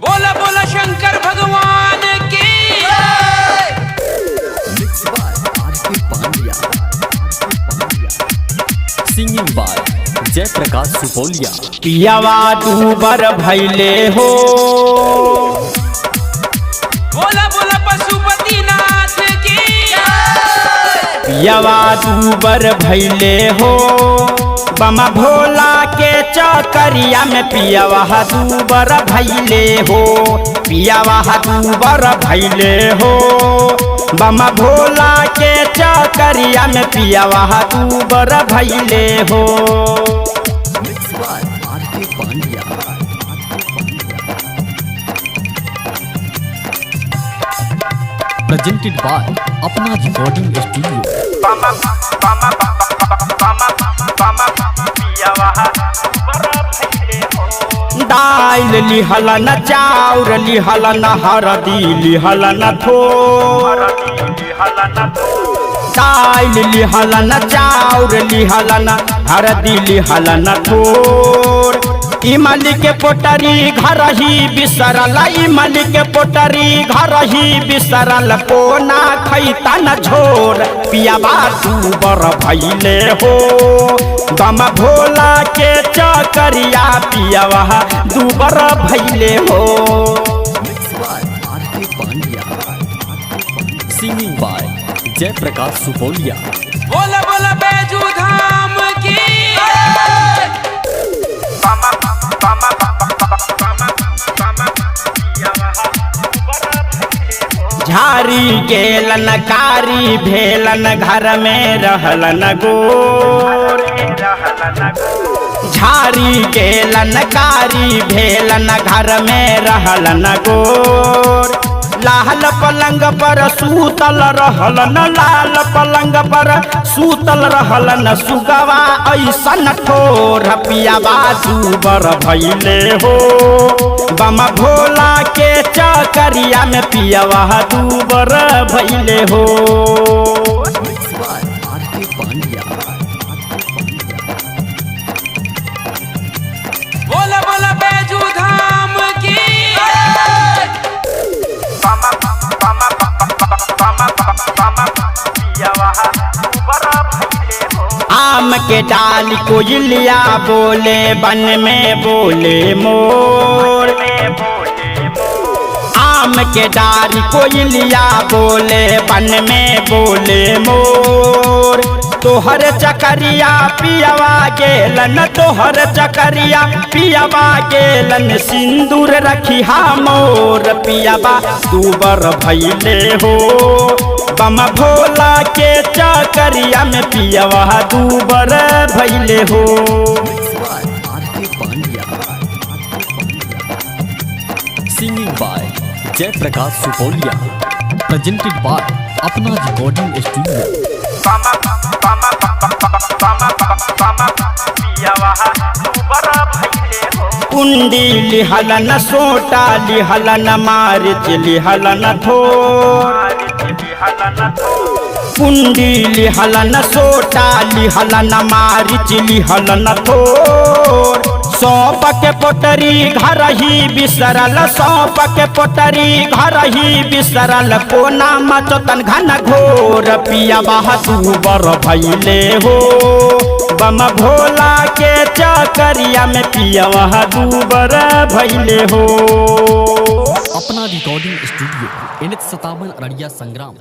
बोला बोला शंकर भगवान की। Singing by Jayprakash Supoliya. पियावा दूबर भैले हो, बोला बोला पशुपतिनाथ की। पियावा दूबर भैले हो, बमा भोला के चकरिया में पियावा दूबर भैले हो। पियावा दूबर भैले हो, बमा भोला के चकरिया में पियावा दूबर भैले हो। Presented by Apna recording studio. दाल लिहलन चाउर लिहलन हरदी लिहलन थोर। दाल लिहलन चाउर लिहलन हरदी लिहलन थोर। इमली के पोटरी घर ही बिसरल, इमली के पोटरी घर ही बिसरल, कोना खैता न झोर। पियावा दूबर भैले हो, बम भोला के चकरिया पियावा दूबर भैले हो। Singing by Jayprakash Supoliya. बोला बोला बैजू धाम की। झारी गेलन कारी भेलन घर में रहलन गोर। झारी गेलन कारी भेलन घर में रहलन गोर। लाल पलंग पर सूतल रहलन, लाल पलंग पर सूतल रहलन, सुगवा ऐसन ठोर। पियावा दूबर भैले हो, बम भोला के चकरिया में पियावा दूबर भैले हो। बोला बोला बैजू धाम की। आम के डाल कोयलिया बोले, बन में बोले मोर। आम के डाल कोयलिया बोले, बन में बोले मोर। तोहर चकरिया पियावा गेलन, तोहर चकरिया पियावा गेलन, सिंदूर रखिहा मोर। पियावा दूबर भैले हो, बम भोला के चकरिया में पियावा दूबर भैले हो। Singing by Jayprakash Supoliya. Presented by Apna recording studio. कुंडी लिहलन सोटा लिहलन मारिच लिहलन थोर। कुंडी लिहलन सोटा लिहलन मारिच लिहलन थोर। सौंप के पोटरी घर ही बिसरल, सौंप के पोटरी घर ही बिसरल, कोना मचतन घन घोर। पियावा दूबर भैले हो, बम भोला के चकरिया में पियावा दूबर भैले हो। अपना रिकॉर्डिंग स्टूडियो NH57 अररिया संग्राम।